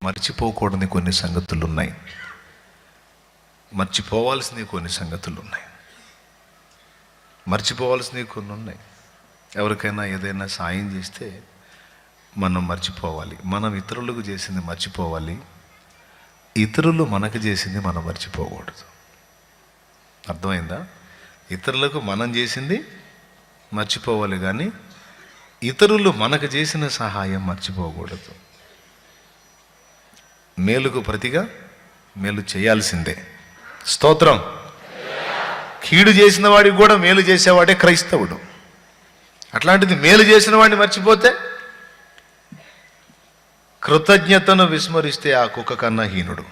మర్చిపోకూడని కొన్ని సంగతులు ఉన్నాయి, మర్చిపోవాల్సినవి కొన్ని సంగతులు ఉన్నాయి, మర్చిపోవాల్సినవి కొన్ని ఉన్నాయి. ఎవరికైనా ఏదైనా సాయం చేస్తే మనం మర్చిపోవాలి, మనం ఇతరులకు చేసింది మర్చిపోవాలి, ఇతరులు మనకు చేసింది మనం మర్చిపోకూడదు. అర్థమైందా? ఇతరులకు మనం చేసింది మర్చిపోవాలి కానీ ఇతరులు మనకు చేసిన సహాయం మర్చిపోకూడదు. మేలుకు ప్రతిగా మేలు చేయాల్సిందే. స్తోత్రం. కీడు చేసిన వాడికి కూడా మేలు చేసేవాడే క్రైస్తవుడు. అట్లాంటిది మేలు చేసిన వాడిని మర్చిపోతే, కృతజ్ఞతను విస్మరిస్తే ఆ కుక్క కన్నా హీనుడు.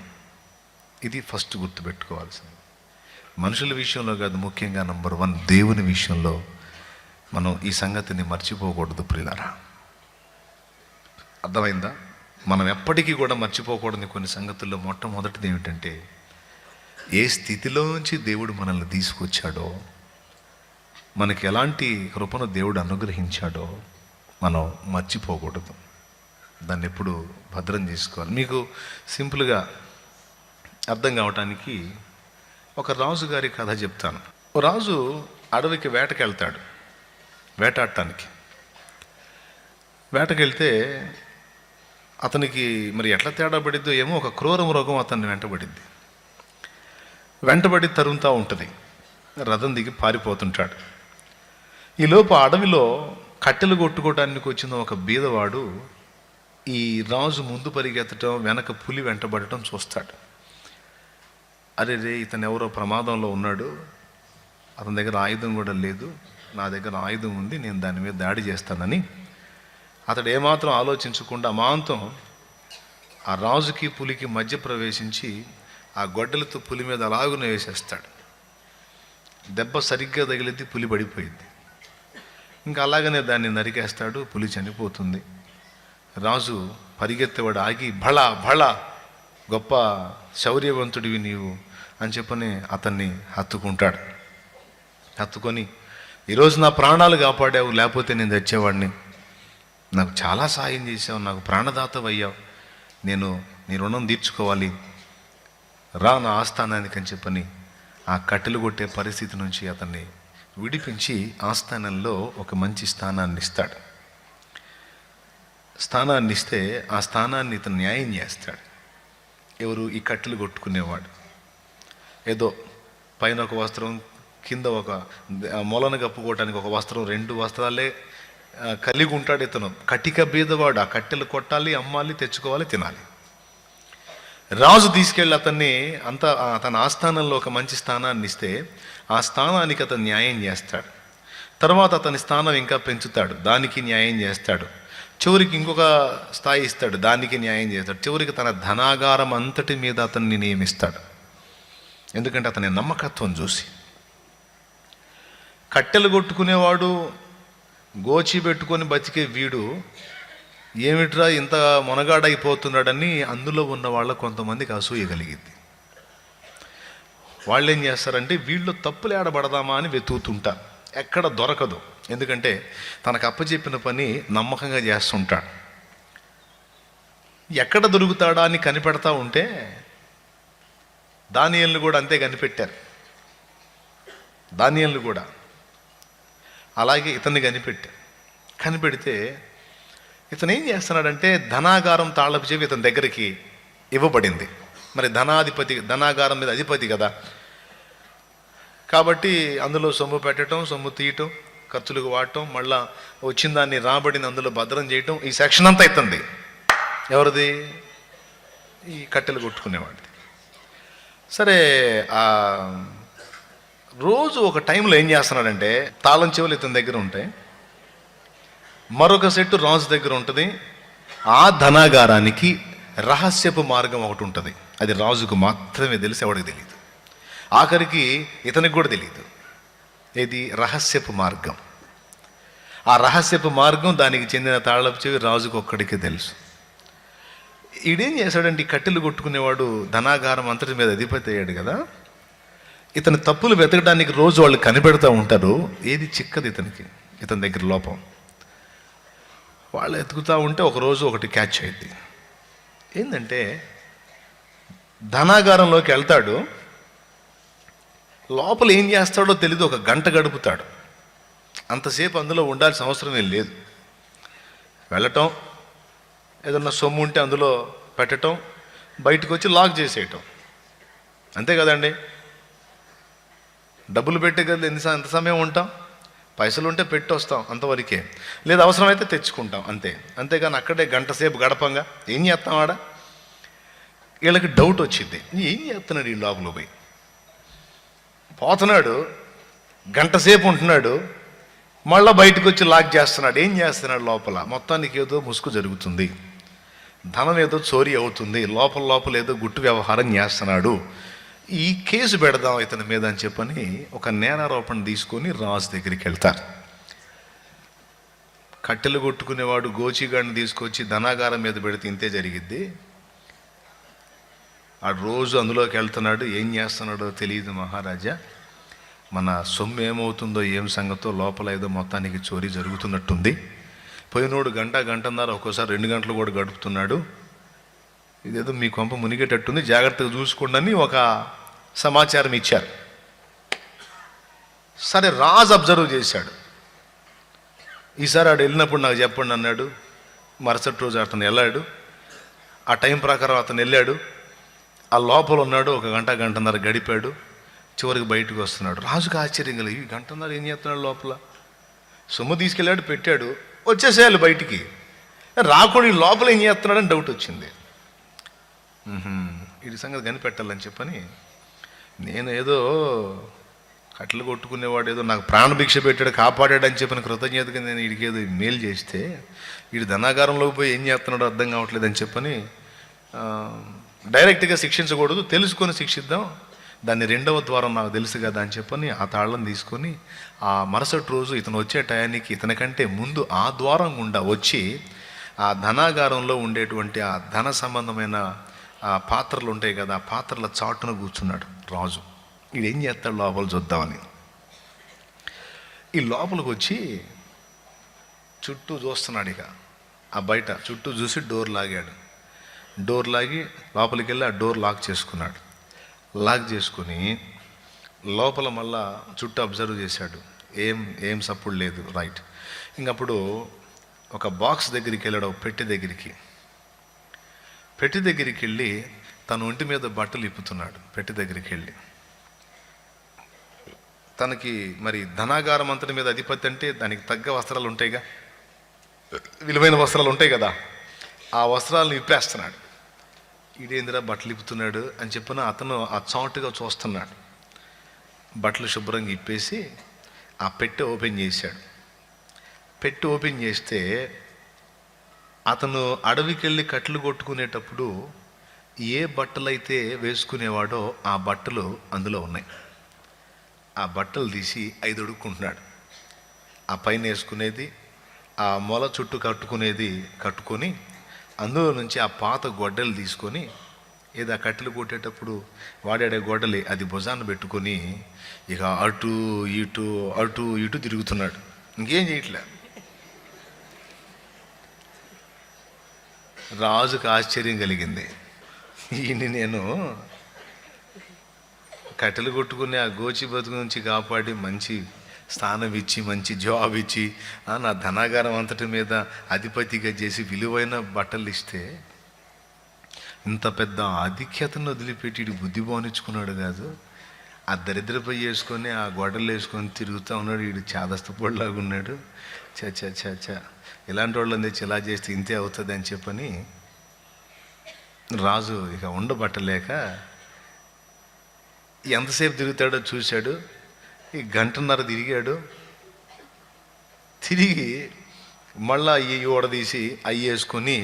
ఇది ఫస్ట్ గుర్తుపెట్టుకోవాల్సింది. మనుషుల విషయంలో కాదు, ముఖ్యంగా నంబర్ 1 దేవుని విషయంలో మనం ఈ సంగతిని మర్చిపోకూడదు ప్రియులారా. అర్థమైందా? మనం ఎప్పటికీ కూడా మర్చిపోకూడని కొన్ని సంగతుల్లో మొట్టమొదటిది ఏమిటంటే, ఏ స్థితిలోంచి దేవుడు మనల్ని తీసుకొచ్చాడో, మనకి ఎలాంటి కృపను దేవుడు అనుగ్రహించాడో మనం మర్చిపోకూడదు. దాన్ని ఎప్పుడు భద్రం చేసుకోవాలి. మీకు సింపుల్గా అర్థం కావటానికి ఒక రాజు గారి కథ చెప్తాను. ఓ రాజు అడవికి వేటకెళ్తాడు, వేటాడటానికి. వేటకెళ్తే అతనికి మరి ఎట్లా తేడా పడిద్దో ఏమో, ఒక క్రూర మృగం అతన్ని వెంటబడి తరుముతూ ఉంటుంది. రథం దిగి పారిపోతుంటాడు. ఈలోపు అడవిలో కట్టెలు కొట్టుకోవడానికి వచ్చిన ఒక బీదవాడు ఈ రాజు ముందు పరిగెత్తడం, వెనక పులి వెంటబడటం చూస్తాడు. అరే రే, ఇతను ఎవరో ప్రమాదంలో ఉన్నాడు, అతని దగ్గర ఆయుధం కూడా లేదు, నా దగ్గర ఆయుధం ఉంది, నేను దాని మీద దాడి చేస్తానని అతడు ఏమాత్రం ఆలోచించకుండా అమాంతం ఆ రాజుకి పులికి మధ్య ప్రవేశించి ఆ గొడ్డలతో పులి మీద అలాగునే వేసేస్తాడు. దెబ్బ సరిగ్గా తగిలిద్ది, పులి పడిపోయింది. ఇంకా అలాగనే దాన్ని నరికేస్తాడు, పులి చనిపోతుంది. రాజు పరిగెత్తేవాడు ఆగి, భళ భళ, గొప్ప శౌర్యవంతుడివి నీవు అని చెప్పని అతన్ని హత్తుకుంటాడు. హత్తుకొని, ఈరోజు నా ప్రాణాలు కాపాడావు, లేకపోతే నేను తెచ్చేవాడిని, నాకు చాలా సాయం చేసావు, నాకు ప్రాణదాతవయ్యావు, నేను నీ రుణం తీర్చుకోవాలి, రా నా ఆస్థానానికి అని చెప్పని ఆ కట్టెలు కొట్టే పరిస్థితి నుంచి అతన్ని విడిపించి ఆస్థానంలో ఒక మంచి స్థానాన్ని ఇస్తాడు. స్థానాన్ని ఇస్తే ఆ స్థానాన్ని ఇతను న్యాయం చేస్తాడు. ఎవరు? ఈ కట్టెలు కొట్టుకునేవాడు. ఏదో పైన ఒక వస్త్రం, కింద ఒక మొలను కప్పుకోవటానికి ఒక వస్త్రం, 2 వస్త్రాలే కలిగి ఉంటాడు ఇతను. కటిక బీదవాడు. ఆ కట్టెలు కొట్టాలి, అమ్మాలి, తెచ్చుకోవాలి, తినాలి. రాజు తీసుకెళ్ళి అతన్ని తన ఆస్థానంలో ఒక మంచి స్థానాన్ని ఇస్తే ఆ స్థానానికి అతను న్యాయం చేస్తాడు. తర్వాత అతని స్థానం ఇంకా పెంచుతాడు, దానికి న్యాయం చేస్తాడు. చివరికి ఇంకొక స్థాయి ఇస్తాడు, దానికి న్యాయం చేస్తాడు. చివరికి తన ధనాగారం అంతటి మీద అతన్ని నియమిస్తాడు. ఎందుకంటే అతని నమ్మకత్వం చూసి. కట్టెలు కొట్టుకునేవాడు, గోచి పెట్టుకొని బతికే వీడు ఏమిట్రా ఇంత మొనగాడైపోతున్నాడని అందులో ఉన్న వాళ్ళ కొంతమందికి అసూయ కలిగింది. వాళ్ళు ఏం చేస్తారంటే, వీళ్ళు తప్పులు ఏడబడదామా అని వెతుకుతుంటారు. ఎక్కడ దొరకదు. ఎందుకంటే తనకు అప్పచెప్పిన పని నమ్మకంగా చేస్తుంటాడు. ఎక్కడ దొరుకుతాడా అని కనిపెడతా ఉంటే దానియేలును కూడా అంతే కనిపెట్టారు. దానియేలును కూడా అలాగే ఇతన్ని కనిపెడితే ఇతను ఏం చేస్తున్నాడంటే, ధనాగారం తాళపు చెవి ఇతని దగ్గరికి ఇవ్వబడింది. మరి ధనాగారం మీద అధిపతి కదా, కాబట్టి అందులో సొమ్ము పెట్టడం, సొమ్ము తీయటం, ఖర్చులకు వాడటం, మళ్ళా వచ్చిన దాన్ని రాబడిని అందులో భద్రం చేయటం, ఈ సెక్షన్ అంతా అవుతుంది. ఎవరిది? ఈ కట్టెలు కొట్టుకునేవాడిది. సరే, రోజు ఒక టైంలో ఏం చేస్తున్నాడంటే, తాళం చెవులు ఇతని దగ్గర ఉంటాయి, మరొక సెట్టు రాజు దగ్గర ఉంటుంది. ఆ ధనాగారానికి రహస్యపు మార్గం ఒకటి ఉంటుంది. అది రాజుకు మాత్రమే తెలిసి, ఎవడికి తెలియదు. ఆఖరికి ఇతనికి కూడా తెలియదు. ఏది? రహస్యపు మార్గం. ఆ రహస్యపు మార్గం, దానికి చెందిన తాళపు చెవి రాజుకు ఒక్కడికే తెలుసు. ఈడేం చేశాడంటే, ఈ కట్టెలు కొట్టుకునేవాడు ధనాగారం అంతటి మీద అధిపతి అయ్యాడు కదా, ఇతని తప్పులు వెతకడానికి రోజు వాళ్ళు కనిపెడతా ఉంటారు. ఏది చిక్కదు ఇతని దగ్గర లోపం. వాళ్ళు ఎతుకుతూ ఉంటే ఒకరోజు ఒకటి క్యాచ్ అయింది. ఏంటంటే ధనాగారంలోకి వెళ్తాడు, లోపల ఏం చేస్తాడో తెలీదు, ఒక గంట గడుపుతాడు. అంతసేపు అందులో ఉండాల్సిన అవసరమే లేదు. వెళ్ళటం, ఏదన్నా సొమ్ము ఉంటే అందులో పెట్టడం, బయటకు వచ్చి లాక్ చేసేయటం, అంతే కదండి. డబ్బులు పెట్టే కదా ఎంత సమయం ఉంటాం, పైసలు ఉంటే పెట్టి వస్తాం అంతవరకే, లేదు అవసరమైతే తెచ్చుకుంటాం అంతే. అంతేగాని అక్కడే గంట సేపు గడపంగా ఏం చేస్తాం ఆడ. వీళ్ళకి డౌట్ వచ్చింది, ఏం చేస్తున్నాడు ఈ లోపల పోయి. పోతున్నాడు, గంట సేపు ఉంటున్నాడు, మళ్ళీ బయటకు వచ్చి లాక్ చేస్తున్నాడు. ఏం చేస్తున్నాడు లోపల? మొత్తానికి ఏదో ముసుగు జరుగుతుంది, ధనం ఏదో చోరీ అవుతుంది, లోపల ఏదో గుట్టు వ్యవహారం చేస్తున్నాడు. ఈ కేసు పెడదాం ఇతని మీద అని చెప్పని ఒక నేరారోపణ తీసుకొని రాజు దగ్గరికి వెళ్తారు. కట్టెలు కొట్టుకునేవాడు గోచిగాడిని తీసుకొచ్చి ధనాగారం మీద పెడితే ఇంతే జరిగిద్ది. ఆ రోజు అందులోకి వెళ్తున్నాడు, ఏం చేస్తున్నాడో తెలియదు మహారాజా. మన సొమ్ము ఏమవుతుందో ఏం సంగతో లోపల ఏదో మొత్తానికి చోరీ జరుగుతున్నట్టుంది. పోయినోడు గంటన్నర, ఒక్కోసారి 2 గంటలు కూడా గడుపుతున్నాడు. ఇదేదో మీ కొంప మునిగేటట్టుంది, జాగ్రత్తగా చూసుకోండి అని ఒక సమాచారం ఇచ్చారు. సరే, రాజు అబ్జర్వ్ చేశాడు. ఈసారి ఆడు వెళ్ళినప్పుడు నాకు చెప్పండి అన్నాడు. మరుసటి రోజు అతను వెళ్ళాడు, ఆ టైం ప్రకారం అతను వెళ్ళాడు, ఆ లోపల ఉన్నాడు. ఒక గంటన్నర గడిపాడు, చివరికి బయటకు వస్తున్నాడు. రాజుకు ఆశ్చర్యం కలిగి, గంటన్నర ఏం చేస్తున్నాడు లోపల? సొమ్ము తీసుకెళ్ళాడు, పెట్టాడు, వచ్చేసేయాలి బయటికి, రాకుండా లోపల ఏం చేస్తున్నాడని డౌట్ వచ్చింది. వీడి సంగతి కనిపెట్టాలని చెప్పని నేను ఏదో కట్టెలు కొట్టుకునేవాడు ఏదో నాకు ప్రాణభిక్ష పెట్టాడు, కాపాడాడు అని చెప్పిన కృతజ్ఞతగా నేను వీడికి ఏదో మేలు చేస్తే వీడి ధనాగారంలోకి పోయి ఏం చేస్తున్నాడో అర్థం కావట్లేదు అని చెప్పని డైరెక్ట్గా శిక్షించకూడదు, తెలుసుకొని శిక్షిద్దాం, దాన్ని 2వ ద్వారం నాకు తెలుసు కదా అని చెప్పని ఆ తాళ్ళని తీసుకొని ఆ మరుసటి రోజు ఇతను వచ్చే టయానికి ఇతనికంటే ముందు ఆ ద్వారం గుండా వచ్చి ఆ ధనాగారంలో ఉండేటువంటి ఆ ధన సంబంధమైన ఆ పాత్రలు ఉంటాయి కదా, ఆ పాత్రల చాటున కూర్చున్నాడు రాజు. వీడు ఏం చేస్తాడు లోపల చూద్దామని. ఈ లోపలికి వచ్చి చుట్టూ చూస్తున్నాడు. ఇక ఆ బయట చుట్టూ చూసి డోర్ లాగాడు. డోర్ లాగి లోపలికి వెళ్ళి ఆ డోర్ లాక్ చేసుకున్నాడు. లాక్ చేసుకుని లోపల మళ్ళా చుట్టూ అబ్జర్వ్ చేశాడు. ఏం సప్పుడు లేదు, రైట్. ఇంకప్పుడు ఒక బాక్స్ దగ్గరికి వెళ్ళాడు, పెట్టె దగ్గరికి వెళ్ళి తన ఒంటి మీద బట్టలు ఇప్పుతున్నాడు. పెట్టె దగ్గరికి వెళ్ళి తనకి మరి ధనాగారం అంతటి మీద అధిపతి అంటే దానికి తగ్గ వస్త్రాలు ఉంటాయిగా, విలువైన వస్త్రాలు ఉంటాయి కదా, ఆ వస్త్రాలను ఇప్పేస్తున్నాడు. ఈడేందిరా బట్టలు ఇప్పుతున్నాడు అని చెప్పిన అతను ఆ చాటుగా చూస్తున్నాడు. బట్టలు శుభ్రంగా ఇప్పేసి ఆ పెట్టె ఓపెన్ చేశాడు. పెట్టె ఓపెన్ చేస్తే అతను అడవికి వెళ్ళి కట్టెలు కొట్టుకునేటప్పుడు ఏ బట్టలైతే వేసుకునేవాడో ఆ బట్టలు అందులో ఉన్నాయి. ఆ బట్టలు తీసి 5 అడుక్కుంటున్నాడు. ఆ పైన వేసుకునేది, ఆ మొల చుట్టూ కట్టుకొని అందులో నుంచి ఆ పాత గొడ్డలు తీసుకొని, ఏదో ఆ కట్టెలు కొట్టేటప్పుడు వాడాడే గొడ్డలి అది భుజాన్ని పెట్టుకొని ఇక అటు ఇటు తిరుగుతున్నాడు. ఇంకేం చేయట్లే. రాజుకు ఆశ్చర్యం కలిగింది. ఈయన్ని నేను కట్టెలు కొట్టుకుని ఆ గోచి బతుకు నుంచి కాపాడి మంచి స్థానం ఇచ్చి మంచి జాబ్ ఇచ్చి నా ధనాగారం అంతటి మీద అధిపతిగా చేసి విలువైన బట్టలు ఇస్తే ఇంత పెద్ద ఆధిక్యతను వదిలిపెట్టి బుద్ధి బానిచ్చుకున్నాడు కాదు. ఆ దరిద్రపై వేసుకొని ఆ గొడవలు వేసుకొని తిరుగుతూ ఉన్నాడు. వీడు చాదస్తపొడిలాగా ఉన్నాడు. చ ఇలాంటి వాళ్ళని తెచ్చి ఇలా చేస్తే ఇంతే అవుతుంది అని చెప్పని రాజు ఇక ఉండబట్టలేక ఎంతసేపు తిరుగుతాడో చూశాడు. ఈ 1.5 గంట తిరిగాడు. తిరిగి మళ్ళా ఈ ఓడదీసి అవి వేసుకొని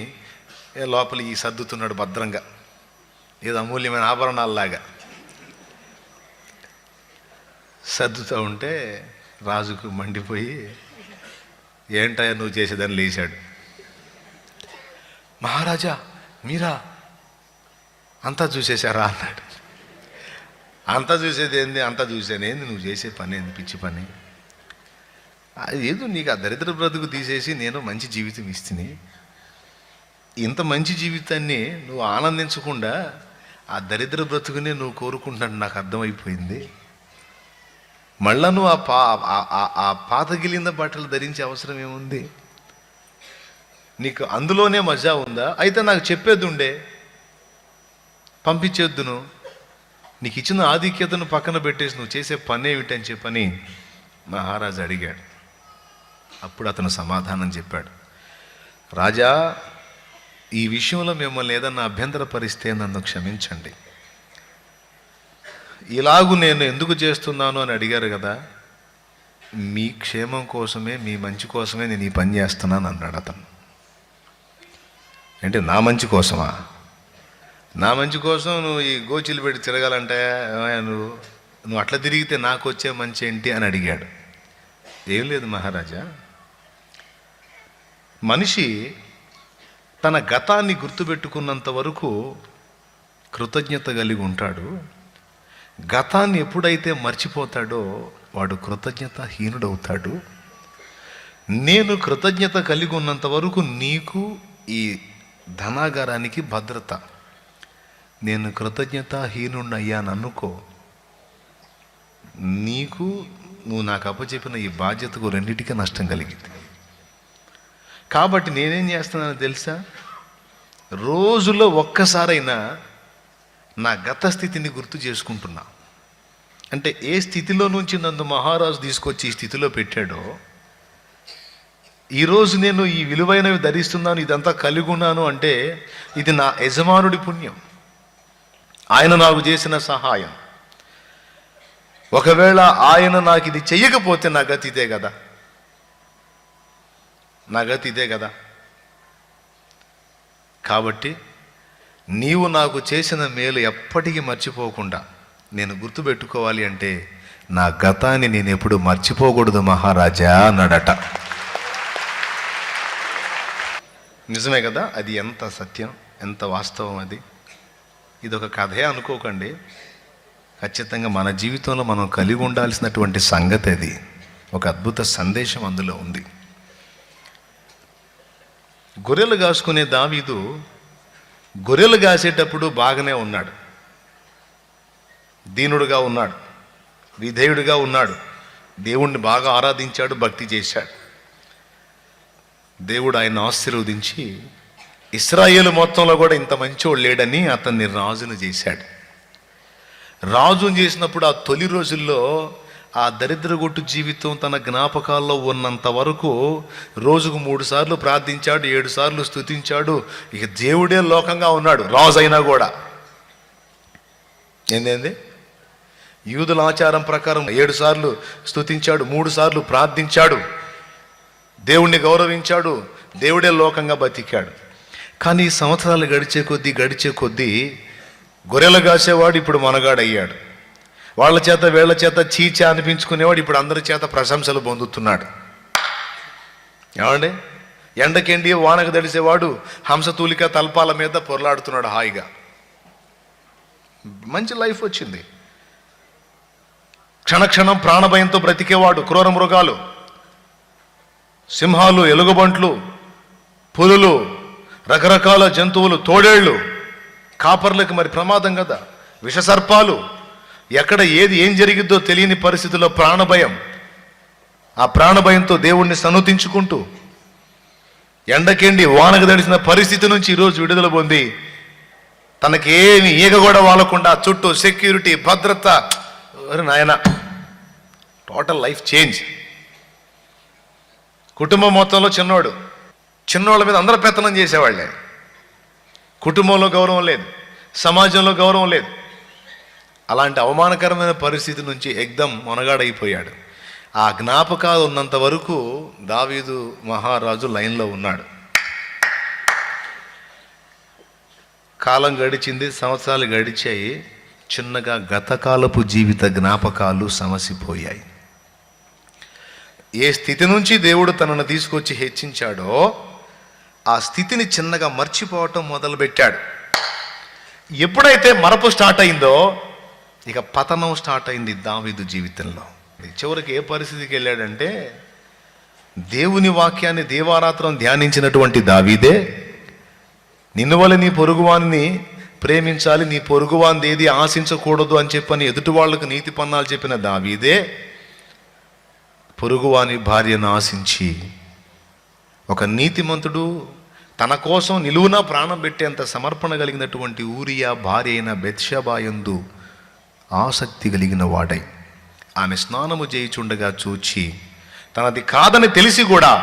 లోపల ఈ సర్దుతున్నాడు భద్రంగా, ఏదో అమూల్యమైన ఆభరణాలలాగా సర్దుతూ ఉంటే రాజుకు మండిపోయి, ఏంటయ్యా నువ్వు చేసేదని లేచాడు. మహారాజా మీరా అంతా చూసేశారా అన్నాడు. అంతా చూసేది ఏంది, అంతా చూసేనేంది, నువ్వు చేసే పని ఏంది, పిచ్చి పని. ఏదో నీకు ఆ దరిద్ర బ్రతుకు తీసేసి నేను మంచి జీవితం ఇస్తుంది. ఇంత మంచి జీవితాన్ని నువ్వు ఆనందించకుండా ఆ దరిద్ర బ్రతుకునే నువ్వు కోరుకుంటున్నాను నాకు అర్థమైపోయింది. మళ్ళా నువ్వు ఆ పాత గిలింద బట్టలు ధరించే అవసరం ఏముంది? నీకు అందులోనే మజా ఉందా? అయితే నాకు చెప్పేది ఉండే, పంపించేద్దును. నీకు ఇచ్చిన ఆధిక్యతను పక్కన పెట్టేసి నువ్వు చేసే పని ఏమిటని చెప్పని మహారాజు అడిగాడు. అప్పుడు అతను సమాధానం చెప్పాడు, రాజా, ఈ విషయంలో మిమ్మల్ని ఏదన్నా అభ్యంతరపరిస్తే నన్ను క్షమించండి. ఇలాగూ నేను ఎందుకు చేస్తున్నాను అని అడిగారు కదా, మీ క్షేమం కోసమే, మీ మంచి కోసమే నేను ఈ పని చేస్తున్నాను అన్నాడు అతను. అంటే నా మంచి కోసమా? నా మంచి కోసం నువ్వు ఈ గోచిలు పెట్టి తిరగాలంటే నువ్వు అట్లా తిరిగితే నాకు వచ్చే మంచి ఏంటి అని అడిగాడు. ఏం లేదు మహారాజా, మనిషి తన గతాన్ని గుర్తుపెట్టుకున్నంత వరకు కృతజ్ఞత కలిగి ఉంటాడు. గతాన్ని ఎప్పుడైతే మర్చిపోతాడో వాడు కృతజ్ఞతాహీనుడవుతాడు. నేను కృతజ్ఞత కలిగి ఉన్నంత వరకు నీకు ఈ ధనాగారానికి భద్రత. నేను కృతజ్ఞతాహీనుడయ్యాను అనుకో, నీకు నువ్వు నాకు అప్పచెప్పిన ఈ బాధ్యతకు రెండింటికి నష్టం కలిగింది. కాబట్టి నేనేం చేస్తున్నానో తెలుసా, రోజులో ఒక్కసారైనా నా గత స్థితిని గుర్తు చేసుకుంటున్నా. అంటే ఏ స్థితిలో నుంచి నన్ను మహారాజు తీసుకొచ్చి ఈ స్థితిలో పెట్టాడో, ఈరోజు నేను ఈ విలువైనవి ధరిస్తున్నాను, ఇదంతా కలిగి ఉన్నాను అంటే ఇది నా యజమానుడి పుణ్యం, ఆయన నాకు చేసిన సహాయం. ఒకవేళ ఆయన నాకు ఇది చెయ్యకపోతే నా గతి ఇదే కదా, నా గతి ఇదే కదా. కాబట్టి నీవు నాకు చేసిన మేలు ఎప్పటికీ మర్చిపోకుండా నేను గుర్తుపెట్టుకోవాలి అంటే నా గతాన్ని నేను ఎప్పుడు మర్చిపోకూడదు మహారాజా అన్నాడట. నిజమే కదా, అది ఎంత సత్యం, ఎంత వాస్తవం. అది ఇదొక కథే అనుకోకండి, ఖచ్చితంగా మన జీవితంలో మనం కలిగి ఉండాల్సినటువంటి సంగతి అది. ఒక అద్భుత సందేశం అందులో ఉంది. గొర్రెలు కాసుకునే దావీదు గొర్రెలు కాసేటప్పుడు బాగానే ఉన్నాడు, దీనుడుగా ఉన్నాడు, విధేయుడిగా ఉన్నాడు, దేవుణ్ణి బాగా ఆరాధించాడు, భక్తి చేశాడు. దేవుడు ఆయన ఆశీర్వదించి ఇశ్రాయేలు మొత్తంలో కూడా ఇంత మంచోడు లేడని అతన్ని రాజును చేశాడు. రాజును చేసినప్పుడు ఆ తొలి రోజుల్లో ఆ దరిద్రగొట్టు జీవితం తన జ్ఞాపకాల్లో ఉన్నంత వరకు రోజుకు 3 సార్లు ప్రార్థించాడు, 7 సార్లు స్తుతించాడు. ఇక దేవుడే లోకంగా ఉన్నాడు రాజు అయినా కూడా. ఏంది యూదుల ఆచారం ప్రకారం 7 సార్లు స్తుతించాడు, 3 సార్లు ప్రార్థించాడు, దేవుణ్ణి గౌరవించాడు, దేవుడే లోకంగా బతికాడు. కానీ సంవత్సరాలు గడిచే కొద్దీ గొర్రెలు కాసేవాడు ఇప్పుడు మనగాడయ్యాడు. వాళ్ళ చేత వీళ్ళ చేత చీచా అనిపించుకునేవాడు ఇప్పుడు అందరి చేత ప్రశంసలు పొందుతున్నాడు. ఏమండి, ఎండకెండి వానకు తడిసేవాడు హంసతూలిక తల్పాల మీద పొరలాడుతున్నాడు హాయిగా. మంచి లైఫ్ వచ్చింది. క్షణక్షణం ప్రాణభయంతో బ్రతికేవాడు క్రూర మృగాలు, సింహాలు, ఎలుగుబంట్లు, పులులు, రకరకాల జంతువులు, తోడేళ్ళు, కాపర్లకు మరి ప్రమాదం కదా, విషసర్పాలు, ఎక్కడ ఏం జరిగిద్దో తెలియని పరిస్థితుల్లో ప్రాణభయం. ఆ ప్రాణభయంతో దేవుణ్ణి సన్నుతించుకుంటూ ఎండకెండి వానకు తడిసిన పరిస్థితి నుంచి ఈరోజు విడుదల పొంది తనకేమి ఈగ కూడా వాలకుండా చుట్టూ సెక్యూరిటీ, భద్రత. నాయన, టోటల్ లైఫ్ చేంజ్. కుటుంబం మొత్తంలో చిన్నోళ్ళ మీద అందరూ పెత్తనం చేసేవాళ్ళే. కుటుంబంలో గౌరవం లేదు, సమాజంలో గౌరవం లేదు. అలాంటి అవమానకరమైన పరిస్థితి నుంచి ఎగ్దం మొనగాడైపోయాడు. ఆ జ్ఞాపకాలు ఉన్నంత వరకు దావీదు మహారాజు లైన్లో ఉన్నాడు. కాలం గడిచింది, సంవత్సరాలు గడిచాయి. చిన్నగా గతకాలపు జీవిత జ్ఞాపకాలు సమసిపోయాయి. ఏ స్థితి నుంచి దేవుడు తనను తీసుకొచ్చి హెచ్చించాడో ఆ స్థితిని చిన్నగా మర్చిపోవటం మొదలుపెట్టాడు. ఎప్పుడైతే మరపు స్టార్ట్ అయిందో ఇక పతనం స్టార్ట్ అయింది దావీదు జీవితంలో. చివరికి ఏ పరిస్థితికి వెళ్ళాడంటే, దేవుని వాక్యాన్ని దేవారాత్రం ధ్యానించినటువంటి దావీదే నిన్ను వల్ల నీ పొరుగువాన్ని ప్రేమించాలి, నీ పొరుగువాన్ని ఏది ఆశించకూడదు అని చెప్పని ఎదుటి వాళ్ళకు నీతి పన్నాలు చెప్పిన దావీదే పొరుగువాని భార్యను ఆశించి, ఒక నీతిమంతుడు తన కోసం నిలువునా ప్రాణం పెట్టేంత సమర్పణ కలిగినటువంటి ఊరియా భార్య అయిన బెత్షెబా యందు ఆసక్తి కలిగిన వాడై ఆమె స్నానము చేయుచుండగా చూచి తనది కాదని తెలిసి కూడా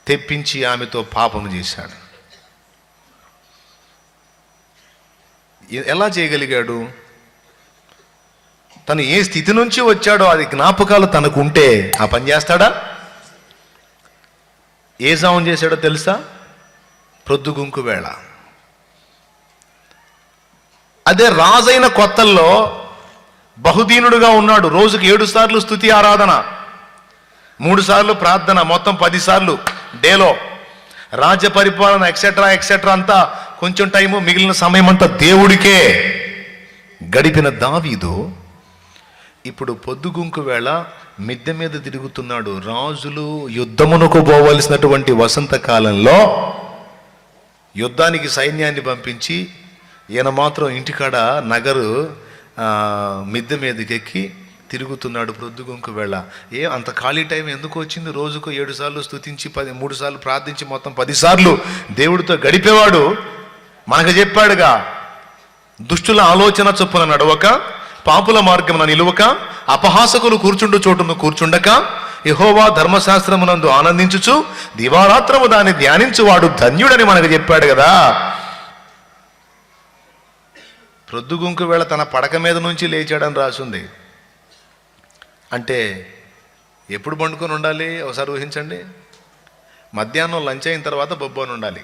తెప్పించి ఆమెతో పాపము చేశాడు. ఎలా చేయగలిగాడు? తను ఏ స్థితి నుంచి వచ్చాడో అది జ్ఞాపకాలు తనకు ఉంటే ఆ పని చేస్తాడా? ఏ జావం చేశాడో తెలుసా? ప్రొద్దుగుంకు వేళ. అదే రాజైన కొత్తల్లో బహుదీనుడుగా ఉన్నాడు. రోజుకి 7 సార్లు స్తుతి ఆరాధన, 3 సార్లు ప్రార్థన, మొత్తం 10 సార్లు డేలో. రాజ్య పరిపాలన ఎక్సెట్రా అంతా కొంచెం టైము, మిగిలిన సమయం అంతా దేవుడికే గడిపిన దావీదు ఇప్పుడు పొద్దుగుంకు వేళ మిద్దె మీద తిరుగుతున్నాడు. రాజులు యుద్ధమునకు పోవలసినటువంటి వసంతకాలంలో యుద్ధానికి సైన్యాన్ని పంపించి ఈయన మాత్రం ఇంటికాడ నగరు మిద్దె మీదకి ఎక్కి తిరుగుతున్నాడు ప్రొద్దుగుంకు వేళ. అంత ఖాళీ టైం ఎందుకు వచ్చింది? రోజుకు 7 సార్లు స్తుతించి 3 సార్లు ప్రార్థించి మొత్తం 10 సార్లు దేవుడితో గడిపేవాడు మనకు చెప్పాడుగా, దుష్టుల ఆలోచన చొప్పున నడవక, పాపుల మార్గమున నిలువక, అపహాసకులు కూర్చుండు చోటును కూర్చుండక, యెహోవా ధర్మశాస్త్రమునందు ఆనందించుచు దివారాత్రము దాన్ని ధ్యానించువాడు ధన్యుడని మనకు చెప్పాడు కదా. ప్రొద్దుగుంకు వేళ తన పడక మీద నుంచి లేచాడని రాసుంది. అంటే ఎప్పుడు పండుకొని ఉండాలి? ఒకసారి ఊహించండి. మధ్యాహ్నం లంచ్ అయిన తర్వాత బొబ్బోని ఉండాలి.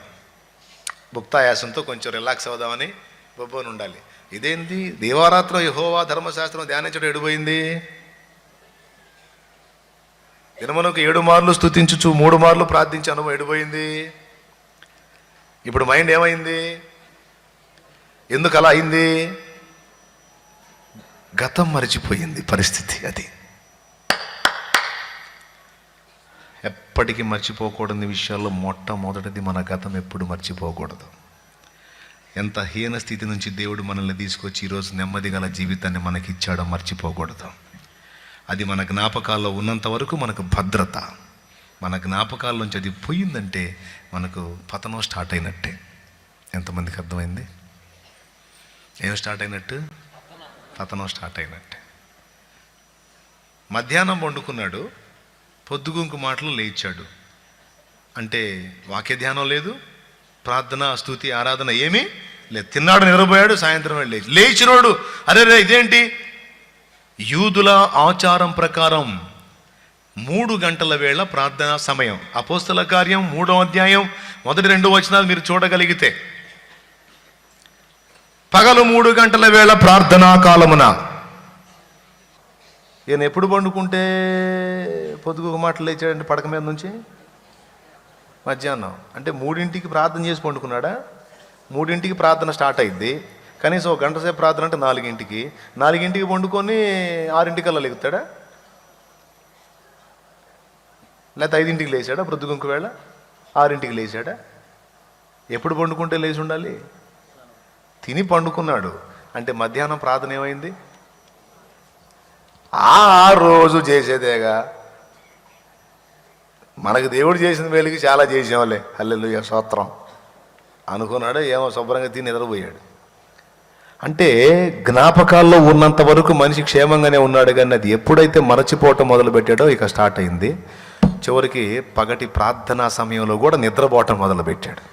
భుక్తాయాసంతో కొంచెం రిలాక్స్ అవుదామని బొబ్బోని ఉండాలి. ఇదేంది? దేవారాత్రం యెహోవా ధర్మశాస్త్రం ధ్యానించడం ఎడిపోయింది. దినమునకు 7 మార్లు స్తుతించుచు 3 మార్లు ప్రార్థించి అనుభవం ఎడిపోయింది. ఇప్పుడు మైండ్ ఏమైంది? ఎందుకు అలా అయింది? గతం మరిచిపోయింది పరిస్థితి. అది ఎప్పటికీ మర్చిపోకూడని విషయాల్లో మొట్టమొదటిది మన గతం ఎప్పుడు మర్చిపోకూడదు. ఎంత హీన స్థితి నుంచి దేవుడు మనల్ని తీసుకొచ్చి ఈరోజు నెమ్మది గల జీవితాన్ని మనకి ఇచ్చాడో మర్చిపోకూడదు. అది మన జ్ఞాపకాల్లో ఉన్నంత వరకు మనకు భద్రత. మన జ్ఞాపకాల నుంచి అది పోయిందంటే మనకు పతనం స్టార్ట్ అయినట్టే. ఎంతమందికి అర్థమైంది? ఏం స్టార్ట్ అయినట్టు? పతనం స్టార్ట్ అయినట్టే. మధ్యాహ్నం వండుకున్నాడు, పొద్దుగుంకు మాటలు లేచాడు. అంటే వాక్య ధ్యానం లేదు, ప్రార్థన స్తుతి ఆరాధన ఏమీ లేదు. తిన్నాడు, నిద్రపోయాడు, సాయంత్రం లేచినోడు అరే ఇదేంటి? యూదుల ఆచారం ప్రకారం 3 గంటల వేళ ప్రార్థనా సమయం. అపోస్తల కార్యం 3వ అధ్యాయం 1-2 వచనాలు మీరు చూడగలిగితే, పగలు 3 గంటల వేళ ప్రార్థనా కాలమున. ఈయన ఎప్పుడు పండుకుంటే పొద్దుగు మాటలు లేచాడండి పడక మీద నుంచి? మధ్యాహ్నం. అంటే 3ంటికి ప్రార్థన చేసి పండుకున్నాడా? 3ంటికి ప్రార్థన స్టార్ట్ అయింది. కనీసం 1 గంట సేపు ప్రార్థన అంటే 4ంటికి పండుకొని 6ంటికల్లా లెగుతాడా? లేకపోతే 5ంటికి లేచాడా? ప్రొద్దుగుంకు వేళ 6ంటికి లేచాడా? ఎప్పుడు పండుకుంటే లేచి ఉండాలి? తిని పండుకున్నాడు అంటే మధ్యాహ్నం ప్రార్థన ఏమైంది? ఆ రోజు చేసేదేగా. మనకు దేవుడు చేసిన వేలికి చాలా చేసేవాళ్ళే, హల్లెలూయా స్తోత్రం అనుకున్నాడు. ఏమో శుభ్రంగా తిని నిద్రపోయాడు. అంటే జ్ఞాపకాల్లో ఉన్నంత వరకు మనిషి క్షేమంగానే ఉన్నాడు, కానీ అది ఎప్పుడైతే మరచిపోవటం మొదలుపెట్టాడో ఇక స్టార్ట్ అయింది. చివరికి పగటి ప్రార్థనా సమయంలో కూడా నిద్రపోవటం మొదలుపెట్టాడు.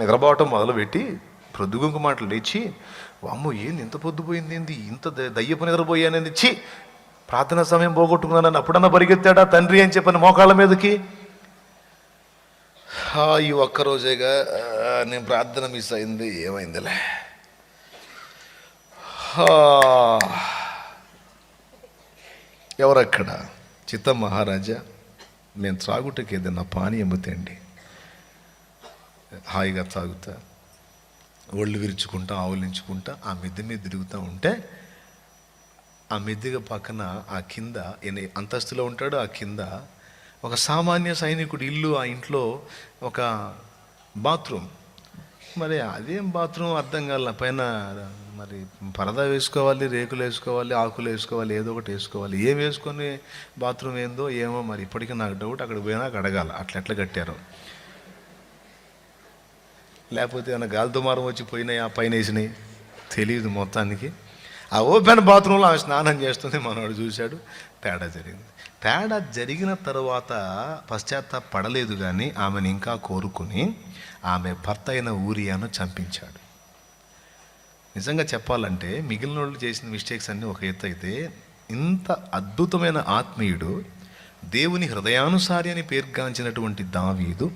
నిద్రపోవటం మొదలుపెట్టి ప్రొద్దుగుంకు మాటలు లేచి, అమ్మో ఏంది ఇంత పొద్దుపోయింది, ఏంది ఇంత దయ్యపు నిద్రపోయానేది, చి ప్రార్థనా సమయం పోగొట్టుకున్నానని అప్పుడన్నా పరిగెత్తాడా తండ్రి అని చెప్పని మోకాళ్ళ మీదకి? ఈ ఒక్కరోజేగా నేను ప్రార్థన మిస్ అయింది, ఏమైందిలే. ఎవరక్కడ? చిత్తం మహారాజా, నేను త్రాగుటకి ఏదన్నా పానీయం తేండి. హాయిగా తాగుతా, ఒళ్ళు విరుచుకుంటా, ఆవులించుకుంటా ఆ మిద్దె మీద తిరుగుతూ ఉంటే, ఆ మిద్దెగా పక్కన ఆ కింద అంతస్తులో ఉంటాడు, ఆ కింద ఒక సామాన్య సైనికుడు ఇల్లు. ఆ ఇంట్లో ఒక బాత్రూమ్. మరి అదేం బాత్రూమ్ అర్థం కాల. పైన మరి పరదా వేసుకోవాలి, రేకులు వేసుకోవాలి, ఆకులు వేసుకోవాలి, ఏదో ఒకటి వేసుకోవాలి. ఏం వేసుకొని బాత్రూమ్ ఏందో ఏమో మరి ఇప్పటికీ నాకు డౌట్. అక్కడ పోయినాక అడగాల అట్లా ఎట్లా కట్టారో. లేకపోతే ఏమైనా గాలి దుమారం వచ్చి పోయినాయి, ఆ పైన వేసినాయి తెలియదు. మొత్తానికి ఆ ఓపెన్ బాత్రూంలో ఆమె స్నానం చేస్తుంది. మనవాడు చూశాడు, తేడా జరిగింది. తేడా జరిగిన తర్వాత పశ్చాత్తాపడలేదు, కానీ ఆమెను ఇంకా కోరుకుని ఆమె భర్త అయిన ఊరియాను చంపించాడు. నిజంగా చెప్పాలంటే మిగిలిన వాళ్ళు చేసిన మిస్టేక్స్ అన్నీ ఒక ఎత్తు అయితే, ఇంత అద్భుతమైన ఆత్మీయుడు, దేవుని హృదయానుసారి అని పేర్గాంచినటువంటి దావీదు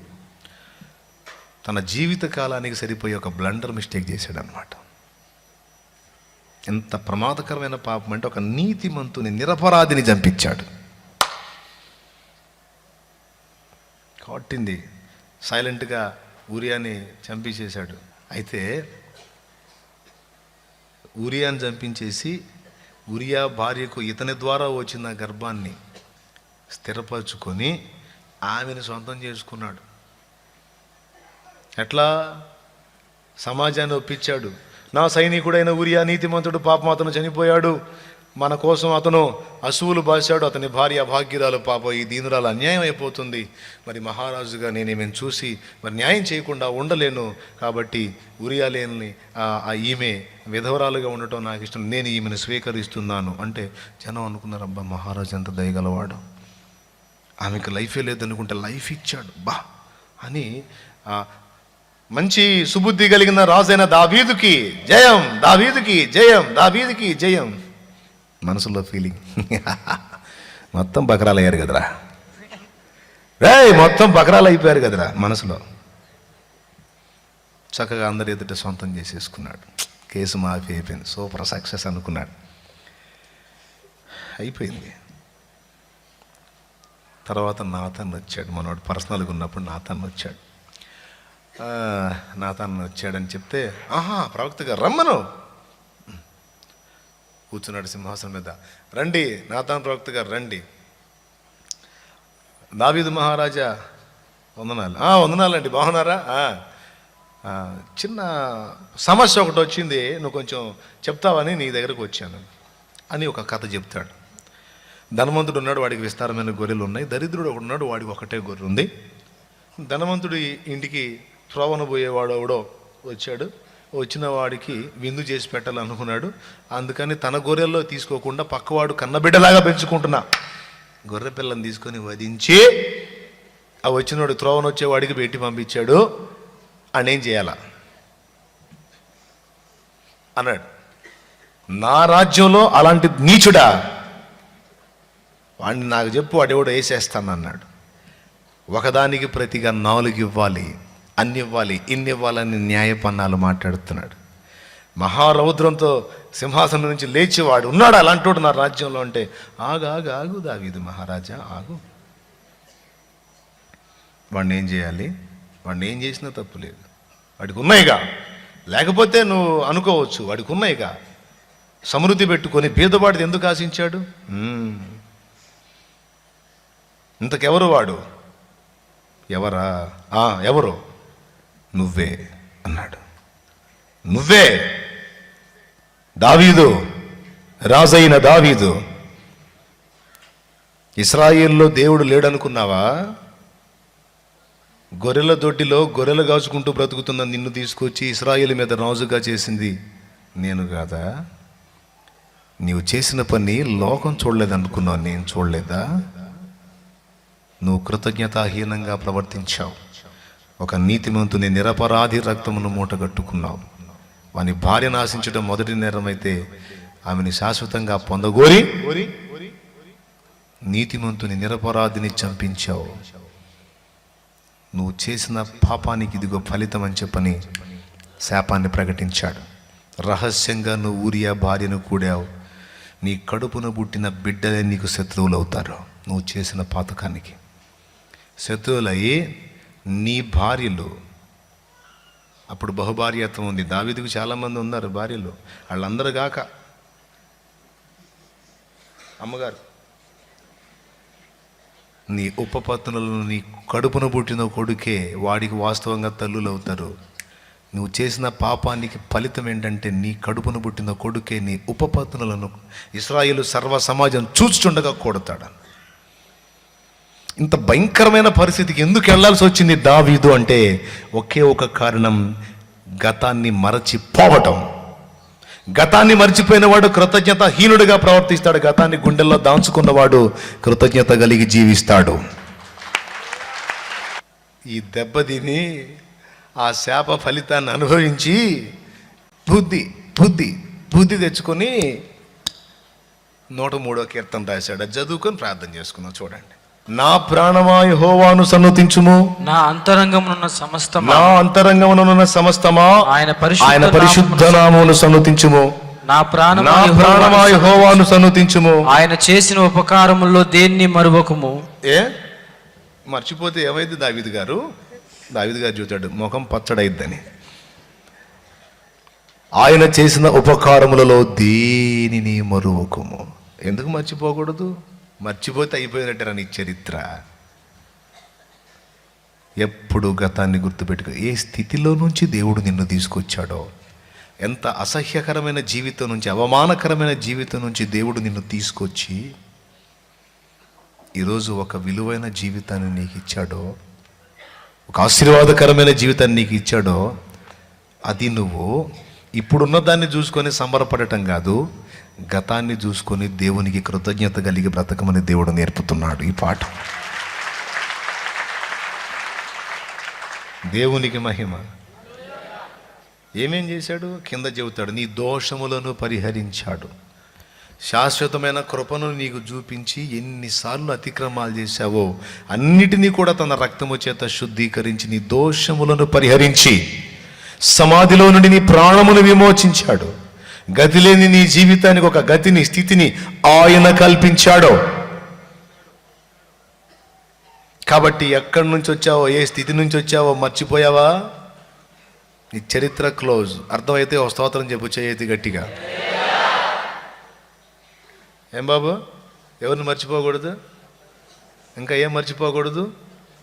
తన జీవిత కాలానికి సరిపోయే ఒక బ్లండర్ మిస్టేక్ చేశాడు అన్నమాట. ఎంత ప్రమాదకరమైన పాపం అంటే, ఒక నీతిమంతుని, నిరపరాధిని చంపించాడు. కొట్టింది, సైలెంట్గా ఊరియాని చంపించేశాడు. అయితే ఊరియాని చంపించేసి ఊరియా భార్యకు ఇతని ద్వారా వచ్చిన గర్భాన్ని స్థిరపరచుకొని ఆమెను సొంతం చేసుకున్నాడు. ఎట్లా? సమాజాన్ని ఒప్పించాడు. నా సైనికుడైన ఊరియా నీతిమంతుడు, పాపం అతను చనిపోయాడు, మన కోసం అతను అసువులు బాశాడు, అతని భార్య అభాగ్యురాలు, పాప ఈ దీనురాలు అన్యాయం అయిపోతుంది, మరి మహారాజుగా నేను ఈమెను చూసి మరి న్యాయం చేయకుండా ఉండలేను, కాబట్టి ఊరియా లేని ఈమె విధవరాలుగా ఉండటం నాకు ఇష్టం, నేను ఈమెను స్వీకరిస్తున్నాను అంటే జనం అనుకున్నారు, అబ్బా మహారాజు ఎంత దయగలవాడు, ఆమెకు లైఫే లేదనుకుంటే లైఫ్ ఇచ్చాడు బా అని. మంచి సుబుద్ధి కలిగిన రాజైన దావీదుకి జయం, దావీదుకి జయం, దావీదుకి జయం. మనసులో ఫీలింగ్ మొత్తం బకరాలు అయ్యారు కదరా, మొత్తం బకరాలు అయిపోయారు కదరా మనసులో. చక్కగా అందరి ఎదుట సొంతం చేసేసుకున్నాడు. కేసు మాఫీ అయిపోయింది, సూపర్ సక్సెస్ అనుకున్నాడు. అయిపోయింది. తర్వాత నాతాన్ వచ్చాడు. మనవాడు పర్సనల్గా ఉన్నప్పుడు నాతాన్ వచ్చాడు. నాతాన్ వచ్చాడని చెప్తే, ప్రవక్త గారు రమ్మను. కూర్చున్నాడు సింహాసనం మీద. రండి నాతాన్ ప్రవక్త గారు రండి. దావీదు మహారాజా వందనాలు. వందనాలండి, బాగున్నారా? చిన్న సమస్య ఒకటి వచ్చింది, నువ్వు కొంచెం చెప్తావని నీ దగ్గరకు వచ్చాను అని ఒక కథ చెప్తాడు. ధనవంతుడు ఉన్నాడు, వాడికి విస్తారమైన గొర్రెలు ఉన్నాయి. దరిద్రుడు ఒకడు ఉన్నాడు, వాడికి ఒకటే గొర్రె ఉంది. ధనవంతుడి ఇంటికి త్రోవన పోయేవాడు ఎవడో వచ్చాడు. వచ్చిన వాడికి విందు చేసి పెట్టాలనుకున్నాడు. అందుకని తన గొర్రెల్లో తీసుకోకుండా పక్కవాడు కన్నబిడ్డలాగా పెంచుకుంటున్నా గొర్రె పిల్లని తీసుకొని వధించి ఆ వచ్చినవాడు త్రోవన వచ్చేవాడికి పెట్టి పంపించాడు. అనేం చేయాల అన్నాడు. నా రాజ్యంలో అలాంటి నీచుడా, వాడిని నాకు చెప్పు, వాడెవడో వేసేస్తానన్నాడు. ఒకదానికి ప్రతిగా 4 ఇవ్వాలి, అన్ని ఇవ్వాలి, ఇన్ని ఇవ్వాలని న్యాయపన్నాలు మాట్లాడుతున్నాడు. మహారౌద్రంతో సింహాసనం నుంచి లేచేవాడు ఉన్నాడు అలాంటోడు నా రాజ్యంలో అంటే, ఆగు దావీదు మహారాజా ఆగు. వాడిని ఏం చేయాలి? వాడిని ఏం చేసినా తప్పు లేదు, వాడికి ఉన్నాయిగా. లేకపోతే నువ్వు అనుకోవచ్చు వాడికి ఉన్నాయిగా, సమృద్ధి పెట్టుకొని బీదవాడిది ఎందుకు ఆశించాడు? ఇంతకెవరు వాడు? ఎవరా? ఎవరు? నువ్వే అన్నాడు. నువ్వే దావీదు, రాజైన దావీదు. ఇశ్రాయేల్లో దేవుడు లేడనుకున్నావా? గొర్రెల దొడ్డిలో గొర్రెలు కాచుకుంటూ బ్రతుకుతున్న నిన్ను తీసుకొచ్చి ఇశ్రాయేలు మీద రాజుగా చేసింది నేను కాదా? నీవు చేసిన పని లోకం చూడలేదనుకున్నావు, నేను చూడలేదా? నువ్వు కృతజ్ఞతాహీనంగా ప్రవర్తించావు. ఒక నీతిమంతుని నిరపరాధి రక్తమును మూటగట్టుకున్నావు. వాని భార్యను ఆశించడం మొదటి నేరమైతే ఆమెను శాశ్వతంగా పొందగోరి నీతిమంతుని నిరపరాధిని చంపించావు. నువ్వు చేసిన పాపానికి ఇదిగో ఫలితం అని చెప్పని శాపాన్ని ప్రకటించాడు. రహస్యంగా నువ్వు ఊరియా భార్యను కూడావు. నీ కడుపున పుట్టిన బిడ్డలే నీకు శత్రువులు అవుతారు. నువ్వు చేసిన పాతకానికి శత్రువులయ్యి నీ భార్యలు, అప్పుడు బహుభార్యత్వం ఉంది. దావీదుకు చాలామంది ఉన్నారు భార్యలు. వాళ్ళందరూ కాక అమ్మగారు నీ ఉపపత్నులను నీ కడుపున పుట్టిన కొడుకే వాడికి వాస్తవంగా తల్లులు అవుతారు. నువ్వు చేసిన పాపానికి ఫలితం ఏంటంటే నీ కడుపున పుట్టిన కొడుకే నీ ఉపపత్నులను ఇశ్రాయేలు సర్వ సమాజం చూస్తుండగా కొడతాడు. ఇంత భయంకరమైన పరిస్థితికి ఎందుకు వెళ్లాల్సి వచ్చింది దావీదు అంటే ఒకే ఒక కారణం, గతాన్ని మరచిపోవటం. గతాన్ని మర్చిపోయినవాడు కృతజ్ఞతాహీనుడిగా ప్రవర్తిస్తాడు. గతాన్ని గుండెల్లో దాచుకున్నవాడు కృతజ్ఞత కలిగి జీవిస్తాడు. ఈ దెబ్బతిని ఆ శాప ఫలితాన్ని అనుభవించి బుద్ధి బుద్ధి బుద్ధి తెచ్చుకొని 103వ కీర్తన రాశాడు. అది చదువుకొని ప్రార్థన చేసుకున్నాం. చూడండి. నా ప్రాణమా యెహోవాను సన్నుతించుము, నా అంతరంగమునున్న సమస్తమా ఆయన పరిశుద్ధ నామమును సన్నుతించుము. నా ప్రాణమా యెహోవాను సన్నుతించుము. ఆయన చేసిన ఉపకారముల్లో దేన్ని మరువకుము. మర్చిపోతే ఏమైంది? దావీదు గారు చూచాడు, ముఖం పచ్చడైద్దని. ఆయన చేసిన ఉపకారములలో దేనిని మరువకుము. ఎందుకు మర్చిపోకూడదు? మర్చిపోతే అయిపోయినట్టు నీ చరిత్ర. ఎప్పుడు గతాన్ని గుర్తుపెట్టుకో. ఏ స్థితిలో నుంచి దేవుడు నిన్ను తీసుకొచ్చాడో, ఎంత అసహ్యకరమైన జీవితం నుంచి, అవమానకరమైన జీవితం నుంచి దేవుడు నిన్ను తీసుకొచ్చి ఈరోజు ఒక విలువైన జీవితాన్ని నీకు ఇచ్చాడో, ఒక ఆశీర్వాదకరమైన జీవితాన్ని నీకు ఇచ్చాడో, అది నువ్వు ఇప్పుడున్న దాన్ని చూసుకొని సంబరపడటం కాదు, గతాన్ని చూసుకొని దేవునికి కృతజ్ఞత కలిగి బ్రతకమని దేవుడు నేర్పుతున్నాడు ఈ పాఠం. దేవునికి మహిమ. ఏమేం చేశాడు? కింద చెబుతాడు, నీ దోషములను పరిహరించాడు. శాశ్వతమైన కృపను నీకు చూపించి ఎన్నిసార్లు అతిక్రమాలు చేశావో అన్నిటినీ కూడా తన రక్తము చేత శుద్ధీకరించి నీ దోషములను పరిహరించి సమాధిలో నుండి నీ ప్రాణమును విమోచించాడు. గతి లేని నీ జీవితానికి ఒక గతిని, స్థితిని ఆయన కల్పించాడు. కాబట్టి ఎక్కడి నుంచి వచ్చావో, ఏ స్థితి నుంచి వచ్చావో మర్చిపోయావా? నీ చరిత్ర క్లోజ్. అర్థమైతే ఓ స్తోత్రం చెప్పు, చేయతి గట్టిగా. ఏం బాబు, ఎవరిని మర్చిపోకూడదు? ఇంకా ఏం మర్చిపోకూడదు?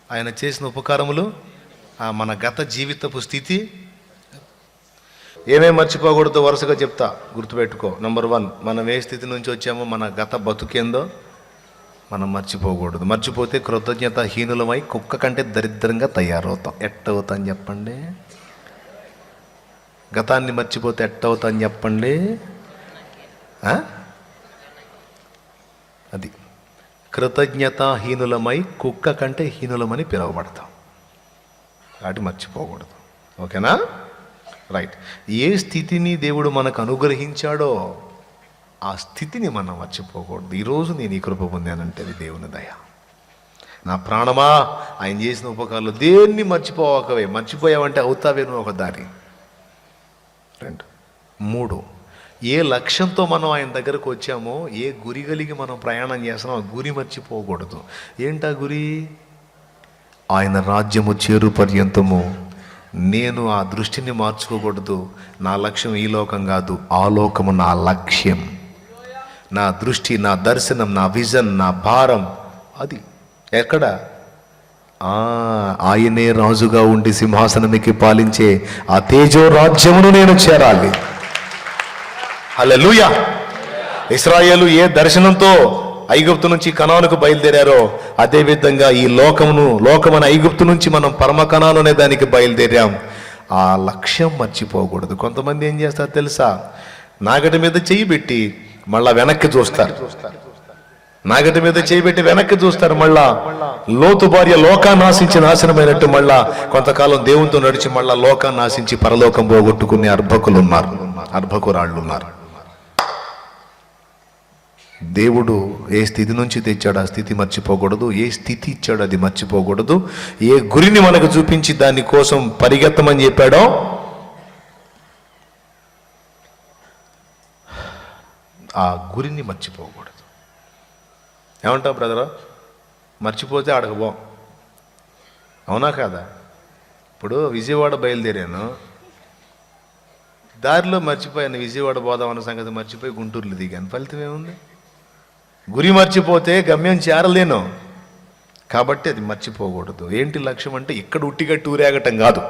ఆయన చేసిన ఉపకారములు, మన గత జీవితపు స్థితి. ఏమేమి మర్చిపోకూడదు వరుసగా చెప్తా, గుర్తుపెట్టుకో. నంబర్ 1, మనం ఏ స్థితి నుంచి వచ్చామో, మన గత బతుకేందో మనం మర్చిపోకూడదు. మర్చిపోతే కృతజ్ఞతాహీనులమై కుక్క కంటే దరిద్రంగా తయారవుతాం. ఎట్టవుతాం చెప్పండి? గతాన్ని మర్చిపోతే ఎట్టవుతాం చెప్పండి? అది కృతజ్ఞతాహీనులమై కుక్క కంటే హీనులమని పిలువబడతాం. వాటి మర్చిపోకూడదు. ఓకేనా? రైట్. ఏ స్థితిని దేవుడు మనకు అనుగ్రహించాడో ఆ స్థితిని మనం మర్చిపోకూడదు. ఈరోజు నేను ఈ కృప పొందానంటే అది దేవుని దయ. నా ప్రాణమా ఆయన చేసిన ఉపకారాలు దేన్ని మర్చిపోవకవే. మర్చిపోయావంటే అవుతావే నువ్వు ఒక దారి. 2, 3, ఏ లక్ష్యంతో మనం ఆయన దగ్గరకు వచ్చామో, ఏ గురి కలిగి మనం ప్రయాణం చేస్తున్నామో ఆ గురి మర్చిపోకూడదు. ఏంటా గురి? ఆయన రాజ్యము చేరు పర్యంతము నేను ఆ దృష్టిని మార్చుకోకూడదు. నా లక్ష్యం ఈ లోకం కాదు, ఆ లోకము నా లక్ష్యం. నా దృష్టి, నా దర్శనం, నా విజన్, నా భారం అది ఎక్కడ? ఆయనే రాజుగా ఉండి సింహాసనానికి పాలించే ఆ తేజో రాజ్యమును నేను చేరాలి. హల్లెలూయా. ఇశ్రాయేలు ఏ దర్శనంతో ఐగుప్తు నుంచి కనానుకు బయలుదేరారో అదేవిధంగా ఈ లోకమన ఐగుప్తు నుంచి మనం పరమ కనాను అనే దానికి బయలుదేరాం. ఆ లక్ష్యం మర్చిపోకూడదు. కొంతమంది ఏం చేస్తారు తెలుసా? నాగటి మీద చెయ్యి పెట్టి మళ్ళా వెనక్కి చూస్తారు. నాగటి మీద చేయి పెట్టి వెనక్కి చూస్తారు. మళ్ళా లోతు భార్య లోకాన్ని ఆశించి నాశనమైనట్టు మళ్ళా కొంతకాలం దేవునితో నడిచి మళ్ళా లోకాన్ని ఆశించి పరలోకం పోగొట్టుకునే అర్భకురాళ్ళు ఉన్నారు. దేవుడు ఏ స్థితి నుంచి తెచ్చాడు ఆ స్థితి మర్చిపోకూడదు. ఏ స్థితి ఇచ్చాడు అది మర్చిపోకూడదు. ఏ గురిని మనకు చూపించి దానికోసం పరిగెత్తమని చెప్పాడో ఆ గురిని మర్చిపోకూడదు. ఏమంటావు బ్రదరా? మర్చిపోతే అడగబో. అవునా కాదా? ఇప్పుడు విజయవాడ బయలుదేరాను, దారిలో మర్చిపోయాను. విజయవాడ పోదామన్న సంగతి మర్చిపోయి గుంటూరులో దిగాను. ఫలితం ఏముంది? గురి మర్చిపోతే గమ్యం చేరలేను. కాబట్టి అది మర్చిపోకూడదు. ఏంటి లక్ష్యం అంటే ఇక్కడ ఉట్టిగా టూరేగటం కాదు.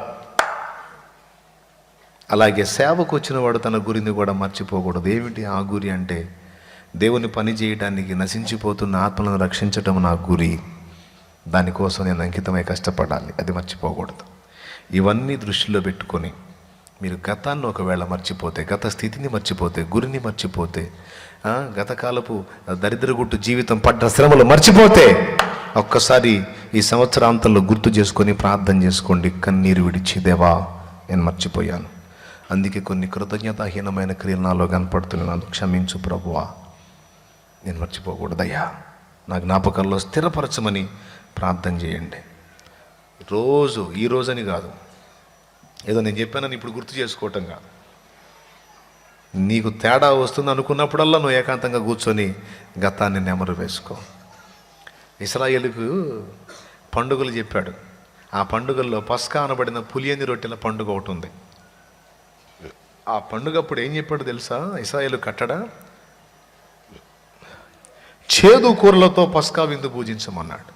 అలాగే సేవకు వచ్చిన వాడు తన గురిని కూడా మర్చిపోకూడదు. ఏమిటి ఆ గురి అంటే, దేవుని పని చేయడానికి నశించిపోతున్న ఆత్మలను రక్షించటం నా గురి, దానికోసం నేను అంకితమై కష్టపడాలి, అది మర్చిపోకూడదు. ఇవన్నీ దృష్టిలో పెట్టుకొని మీరు గతాన్ని ఒకవేళ మర్చిపోతే, గత స్థితిని మర్చిపోతే, గురిని మర్చిపోతే, గతకాలపు దరిద్రగుట్టు జీవితం పడ్డ శ్రమలు మర్చిపోతే, ఒక్కసారి ఈ సంవత్సరాంతంలో గుర్తు చేసుకొని ప్రార్థన చేసుకోండి. కన్నీరు విడిచి, దేవా నేను మర్చిపోయాను, అందుకే కొన్ని కృతజ్ఞతాహీనమైన క్రియలు నాలో కనపడుతున్నాను, క్షమించు ప్రభువా, నేను మర్చిపోకూడదయ్యా, నా జ్ఞాపకాల్లో స్థిరపరచమని ప్రార్థన చేయండి. రోజు ఈ రోజని కాదు, ఏదో నేను చెప్పానని ఇప్పుడు గుర్తు చేసుకోవటం కాదు. నీకు తేడా వస్తుంది అనుకున్నప్పుడల్లా నువ్వు ఏకాంతంగా కూర్చొని గతాన్ని నెమరు వేసుకో. ఇశ్రాయేలుకు పండుగలు చెప్పాడు. ఆ పండుగల్లో పస్కా అనబడిన పులియని రొట్టెల పండుగ ఒకటి ఉంది. ఆ పండుగ అప్పుడు ఏం చెప్పాడు తెలుసా? ఇశ్రాయేలు కట్టడా చేదు కూరలతో పస్కా విందు పూజించమన్నాడు.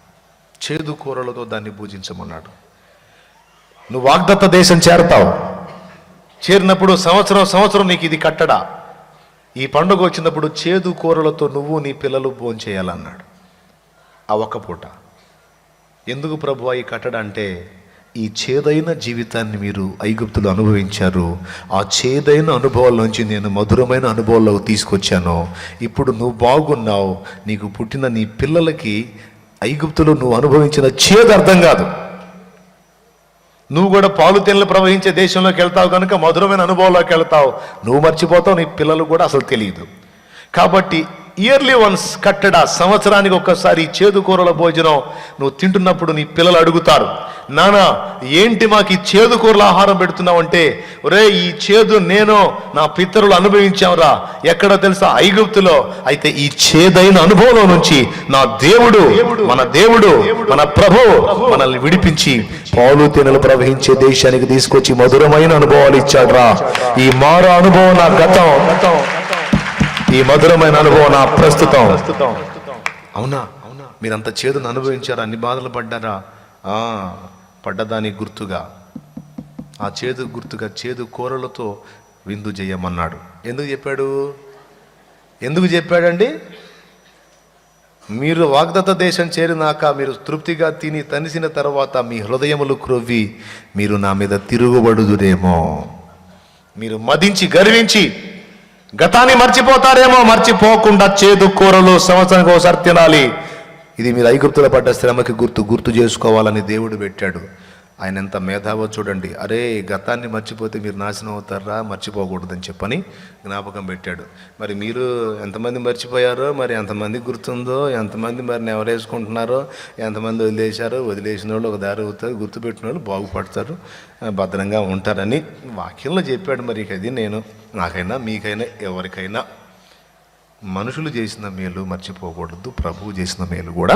చేదు కూరలతో దాన్ని పూజించమన్నాడు. నువ్వు వాగ్దత్త దేశం చేరతావు, చేరినప్పుడు సంవత్సరం నీకు ఇది కట్టడా. ఈ పండుగ వచ్చినప్పుడు చేదు కూరలతో నువ్వు నీ పిల్లలు భోంచేయాలన్నాడు. ఆ ఒక్క పూట. ఎందుకు ప్రభువా ఈ కట్టడ అంటే, ఈ చేదైన జీవితాన్ని మీరు ఐగుప్తులు అనుభవించారు, ఆ చేదైన అనుభవాల నుంచి నేను మధురమైన అనుభవాల్లోకి తీసుకొచ్చాను. ఇప్పుడు నువ్వు బాగున్నావు, నీకు పుట్టిన నీ పిల్లలకి ఐగుప్తులు నువ్వు అనుభవించిన చేదు అర్థం కాదు. నువ్వు కూడా పాలు తేనెలు ప్రవహించే దేశంలోకి వెళ్తావు కనుక మధురమైన అనుభవంలోకి వెళ్తావు. నువ్వు మర్చిపోతావు, నీ పిల్లలు కూడా అసలు తెలియదు. కాబట్టి ఇయర్లీ వన్స్ కట్టడ, సంవత్సరానికి ఒక్కసారి చేదు కూరల భోజనం నువ్వు తింటున్నప్పుడు నీ పిల్లలు అడుగుతారు, నానా ఏంటి మాకు ఈ చేదు కూరల ఆహారం పెడుతున్నావు అంటే, ఒరే ఈ చేదు నేను నా పితరులు అనుభవించావురా. ఎక్కడో తెలుసా? ఐగుప్తులో. అయితే ఈ చేదైన అనుభవంలో నుంచి నా దేవుడు, మన ప్రభు మనల్ని విడిపించి పాలు తేనెలు ప్రవహించే దేశానికి తీసుకొచ్చి మధురమైన అనుభవాలు ఇచ్చాడు రా. ఈ మార అనుభవం నా గతం, ఈ మధురమైన అనుభవం నా ప్రస్తుతం. అవునా? మీరంత చేదును అనుభవించారా? అన్ని బాధలు పడ్డారా? పడ్డదానికి గుర్తుగా, ఆ చేదు గుర్తుగా చేదు కూరలతో విందు చేయమన్నాడు. ఎందుకు చెప్పాడండి? మీరు వాగ్దత్త దేశం చేరినాక మీరు తృప్తిగా తిని తనిసిన తర్వాత మీ హృదయములు క్రొవ్వి మీరు నా మీద తిరుగుబడుదురేమో, మీరు మదించి గర్వించి గతాన్ని మర్చిపోతారేమో. మర్చిపోకుండా చేదు కూరలు సంవత్సరానికి ఒకసారి తినాలి. ఇది మీరు ఐగుప్తులో పడ్డ శ్రమకి గుర్తు చేసుకోవాలని దేవుడు పెట్టాడు. ఆయన ఎంత మేధావో చూడండి. అరే గతాన్ని మర్చిపోతే మీరు నాశనం అవుతారా, మర్చిపోకూడదని చెప్పని జ్ఞాపకం పెట్టాడు. మరి మీరు ఎంతమంది మర్చిపోయారో, మరి ఎంతమంది గుర్తుందో, ఎంతమంది మరి ఎవరేసుకుంటున్నారో, ఎంతమంది వదిలేసిన వాళ్ళు ఒక దారి అవుతారు, గుర్తుపెట్టిన వాళ్ళు బాగుపడతారు, భద్రంగా ఉంటారని వాక్యంలో చెప్పాడు. మరి అది నాకైనా మీకైనా ఎవరికైనా మనుషులు చేసిన మేలు మర్చిపోకూడదు, ప్రభువు చేసిన మేలు కూడా